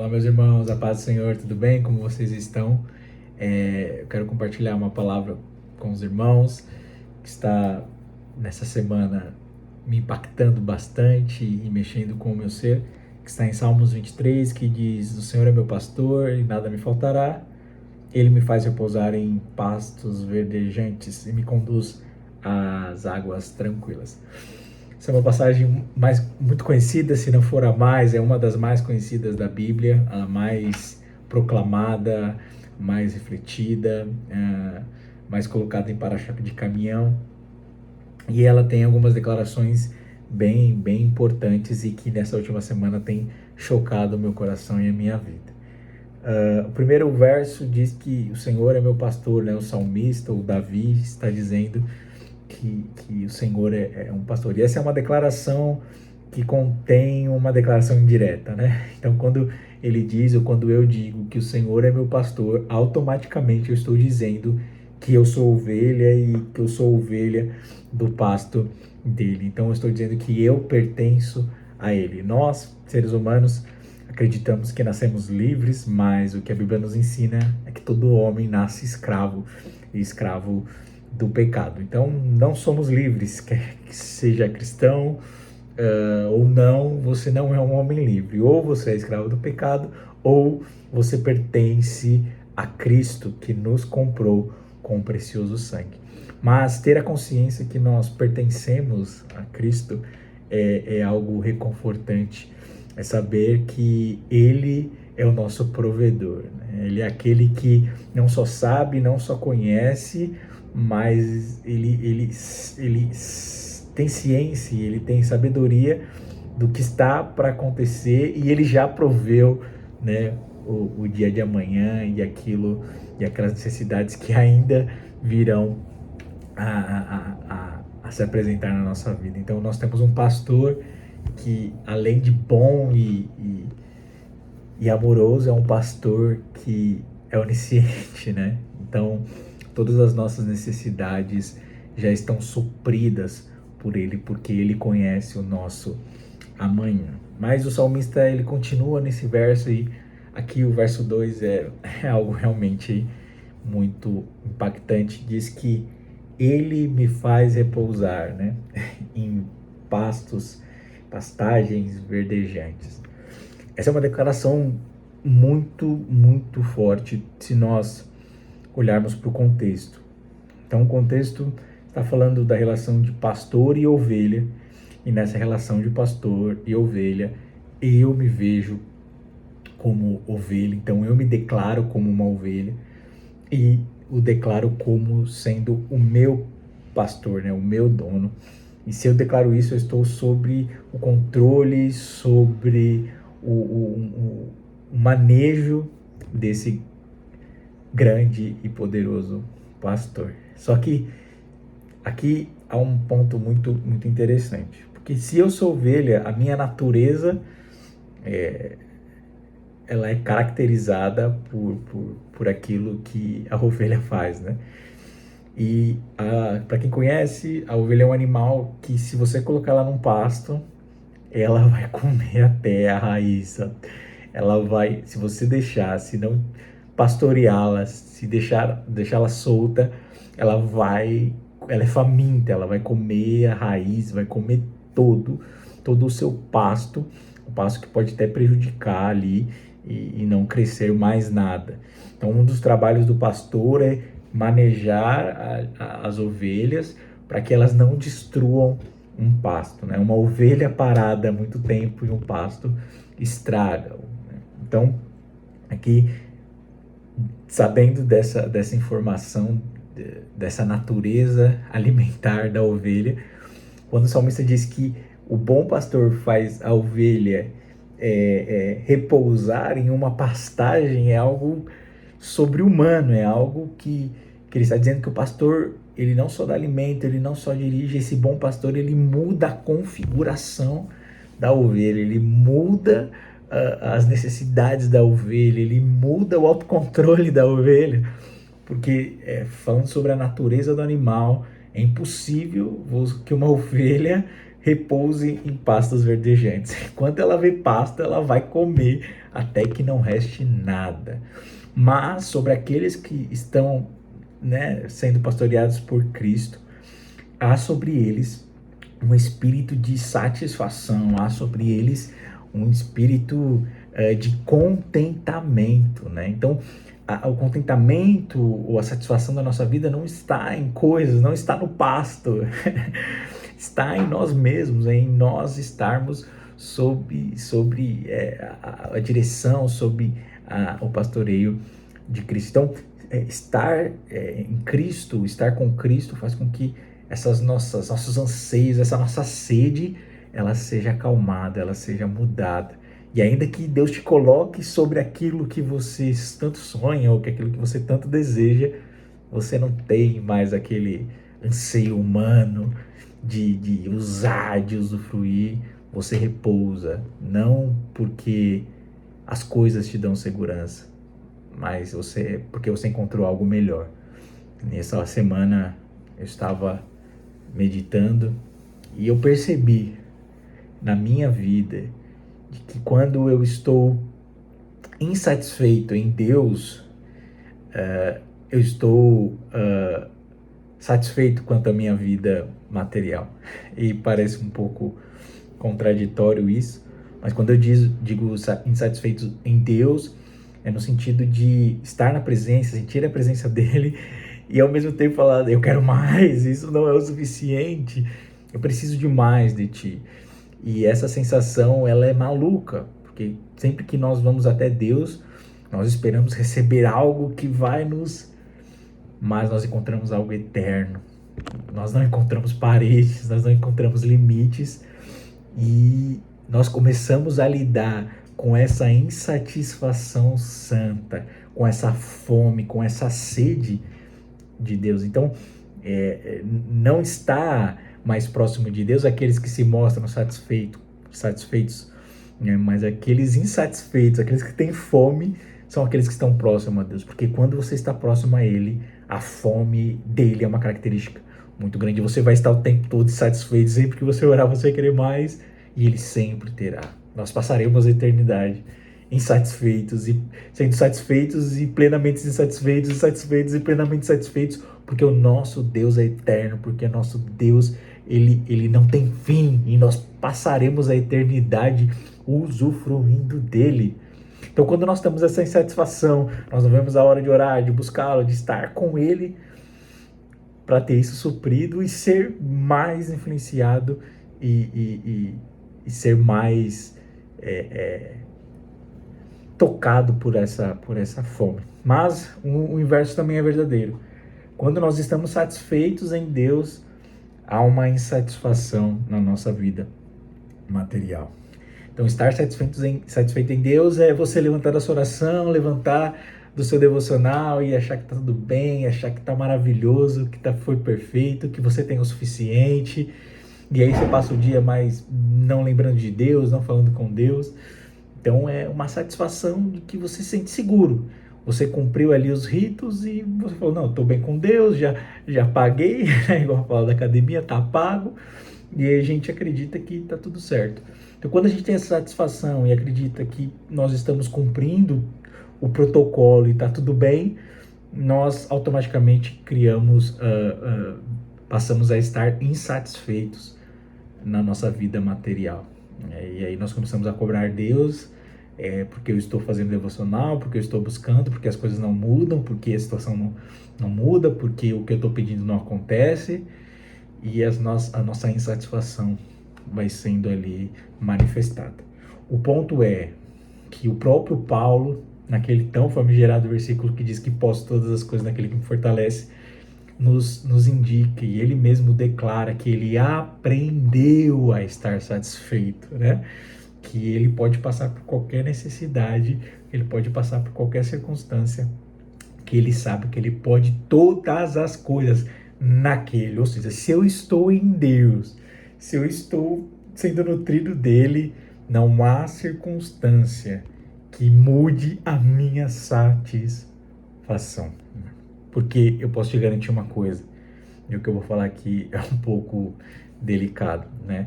Olá, meus irmãos, a paz do Senhor, tudo bem? Como vocês estão? Eu quero compartilhar uma palavra com os irmãos que está nessa semana me impactando bastante e mexendo com o meu ser, que está em Salmos 23, que diz: O Senhor é meu pastor e nada me faltará, Ele me faz repousar em pastos verdejantes e me conduz às águas tranquilas. Essa é uma passagem muito conhecida, se não for a mais, é uma das mais conhecidas da Bíblia, a mais proclamada, mais refletida, mais colocada em para-choque de caminhão. E ela tem algumas declarações bem importantes e que nessa última semana tem chocado o meu coração e a minha vida. O primeiro verso diz que o Senhor é meu pastor, né? O salmista, o Davi, está dizendo que o Senhor é um pastor. E essa é uma declaração que contém uma declaração indireta, né? Então, quando ele diz, ou quando eu digo que o Senhor é meu pastor, automaticamente eu estou dizendo que eu sou ovelha e que eu sou ovelha do pasto dele. Então, eu estou dizendo que eu pertenço a ele. Nós, seres humanos, acreditamos que nascemos livres, mas o que a Bíblia nos ensina é que todo homem nasce escravo, e escravo do pecado. Então, não somos livres, quer que seja cristão ou não, você não é um homem livre. Ou você é escravo do pecado, ou você pertence a Cristo, que nos comprou com o precioso sangue. Mas ter a consciência que nós pertencemos a Cristo é algo reconfortante. É saber que Ele é o nosso provedor, né? Ele é aquele que não só sabe, não só conhece, mas ele tem ciência, ele tem sabedoria do que está para acontecer e ele já proveu, né, o dia de amanhã e aquelas necessidades que ainda virão a se apresentar na nossa vida. Então nós temos um pastor que, além de bom e amoroso, é um pastor que é onisciente, né? Então todas as nossas necessidades já estão supridas por ele, porque ele conhece o nosso amanhã. Mas o salmista, ele continua nesse verso, e aqui o verso 2 é algo realmente muito impactante. Diz que ele me faz repousar, né, em pastagens verdejantes. Essa é uma declaração muito forte se nós olharmos para o contexto. Então, o contexto está falando da relação de pastor e ovelha, e nessa relação de pastor e ovelha, eu me vejo como ovelha, então eu me declaro como uma ovelha e o declaro como sendo o meu pastor, né, o meu dono. E se eu declaro isso, eu estou sobre o controle, sobre o manejo desse grande e poderoso pastor. Só que aqui há um ponto muito interessante, porque se eu sou ovelha, a minha natureza ela é caracterizada por aquilo que a ovelha faz, né? E para quem conhece, a ovelha é um animal que, se você colocar ela num pasto, ela vai comer até a raiz. Ela vai, se você deixar, se não pastoreá-la, se deixá-la solta, ela é faminta, ela vai comer a raiz, vai comer todo o seu pasto, o pasto que pode até prejudicar ali e não crescer mais nada. Então, um dos trabalhos do pastor é manejar as ovelhas para que elas não destruam um pasto, né? Uma ovelha parada há muito tempo em um pasto estraga, né? Então, aqui, sabendo dessa informação, dessa natureza alimentar da ovelha, quando o salmista diz que o bom pastor faz a ovelha repousar em uma pastagem, é algo sobre-humano, é algo que ele está dizendo que o pastor, ele não só dá alimento, ele não só dirige, esse bom pastor, ele muda a configuração da ovelha, ele muda as necessidades da ovelha, ele muda o autocontrole da ovelha, porque falando sobre a natureza do animal, é impossível que uma ovelha repouse em pastos verdejantes. Enquanto ela vê pasto, ela vai comer até que não reste nada. Mas sobre aqueles que estão, né, sendo pastoreados por Cristo, há sobre eles um espírito de satisfação, há sobre eles um espírito de contentamento, né? Então, o contentamento ou a satisfação da nossa vida não está em coisas, não está no pasto, está em nós mesmos, em nós estarmos sobre a direção, sobre o pastoreio de Cristo. Então, estar em Cristo, estar com Cristo faz com que nossos anseios, essa nossa sede, ela seja acalmada, ela seja mudada. E ainda que Deus te coloque sobre aquilo que você tanto sonha ou que aquilo que você tanto deseja, você não tem mais aquele anseio humano de usar, de usufruir. Você repousa, não porque as coisas te dão segurança, mas porque você encontrou algo melhor. Nessa semana eu estava meditando e eu percebi na minha vida de que quando eu estou insatisfeito em Deus, eu estou satisfeito quanto à minha vida material. E parece um pouco contraditório isso, mas quando eu digo insatisfeito em Deus, é no sentido de estar na presença, sentir a presença dele e ao mesmo tempo falar, eu quero mais, isso não é o suficiente, eu preciso de mais de ti. E essa sensação, ela é maluca, porque sempre que nós vamos até Deus, nós esperamos receber algo que vai mas nós encontramos algo eterno. Nós não encontramos paredes, nós não encontramos limites e nós começamos a lidar com essa insatisfação santa, com essa fome, com essa sede de Deus. Então, não está mais próximo de Deus aqueles que se mostram satisfeitos, né? Mas aqueles insatisfeitos, aqueles que têm fome, são aqueles que estão próximos a Deus. Porque quando você está próximo a Ele, a fome dele é uma característica muito grande. Você vai estar o tempo todo satisfeito, sempre que você orar, você vai querer mais, e Ele sempre terá. Nós passaremos a eternidade insatisfeitos e sendo satisfeitos e plenamente insatisfeitos, insatisfeitos e plenamente satisfeitos, porque o nosso Deus é eterno, porque o nosso Deus ele não tem fim e nós passaremos a eternidade usufruindo dele. Então, quando nós temos essa insatisfação, nós não vemos a hora de orar, de buscá-lo, de estar com ele para ter isso suprido e ser mais influenciado e ser mais tocado por essa fome. Mas o inverso também é verdadeiro. Quando nós estamos satisfeitos em Deus, há uma insatisfação na nossa vida material. Então, estar satisfeito em Deus é você levantar da sua oração, levantar do seu devocional e achar que está tudo bem, achar que está maravilhoso, que foi perfeito, que você tem o suficiente. E aí você passa o dia mais não lembrando de Deus, não falando com Deus. Então é uma satisfação de que você se sente seguro. Você cumpriu ali os ritos e você falou, não, estou bem com Deus, já paguei, igual a palavra da academia, está pago. E aí a gente acredita que está tudo certo. Então quando a gente tem essa satisfação e acredita que nós estamos cumprindo o protocolo e está tudo bem, nós automaticamente passamos a estar insatisfeitos na nossa vida material. E aí nós começamos a cobrar Deus, porque eu estou fazendo devocional, porque eu estou buscando, porque as coisas não mudam, porque a situação não muda, porque o que eu estou pedindo não acontece, e a nossa insatisfação vai sendo ali manifestada. O ponto é que o próprio Paulo, naquele tão famigerado versículo que diz que posso todas as coisas naquele que me fortalece, nos indica, e ele mesmo declara que ele aprendeu a estar satisfeito, né? Que ele pode passar por qualquer necessidade, ele pode passar por qualquer circunstância, que ele sabe que ele pode todas as coisas naquele. Ou seja, se eu estou em Deus, se eu estou sendo nutrido dele, não há circunstância que mude a minha satisfação. Porque eu posso te garantir uma coisa, e o que eu vou falar aqui é um pouco delicado, né?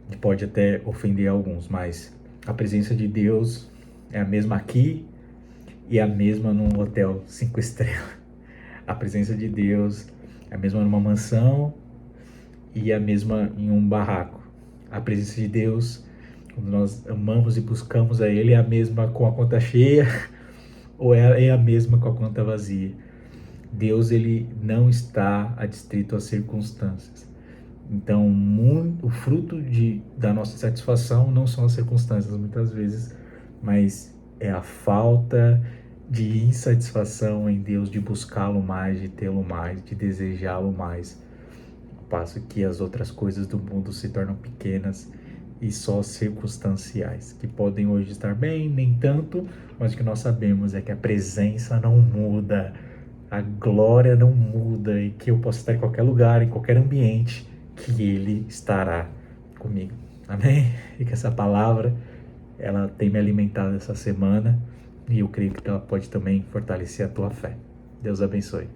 que pode até ofender alguns, mas a presença de Deus é a mesma aqui e a mesma num hotel 5 estrelas. A presença de Deus é a mesma numa mansão e a mesma em um barraco. A presença de Deus, quando nós amamos e buscamos a Ele, é a mesma com a conta cheia ou é a mesma com a conta vazia. Deus, ele não está adstrito às circunstâncias. Então, o fruto da nossa satisfação não são as circunstâncias, muitas vezes, mas é a falta de insatisfação em Deus, de buscá-lo mais, de tê-lo mais, de desejá-lo mais. Ao passo que as outras coisas do mundo se tornam pequenas e só circunstanciais, que podem hoje estar bem, nem tanto, mas o que nós sabemos é que a presença não muda, a glória não muda e que eu posso estar em qualquer lugar, em qualquer ambiente, que Ele estará comigo. Amém? E que essa palavra, ela tem me alimentado essa semana e eu creio que ela pode também fortalecer a tua fé. Deus abençoe.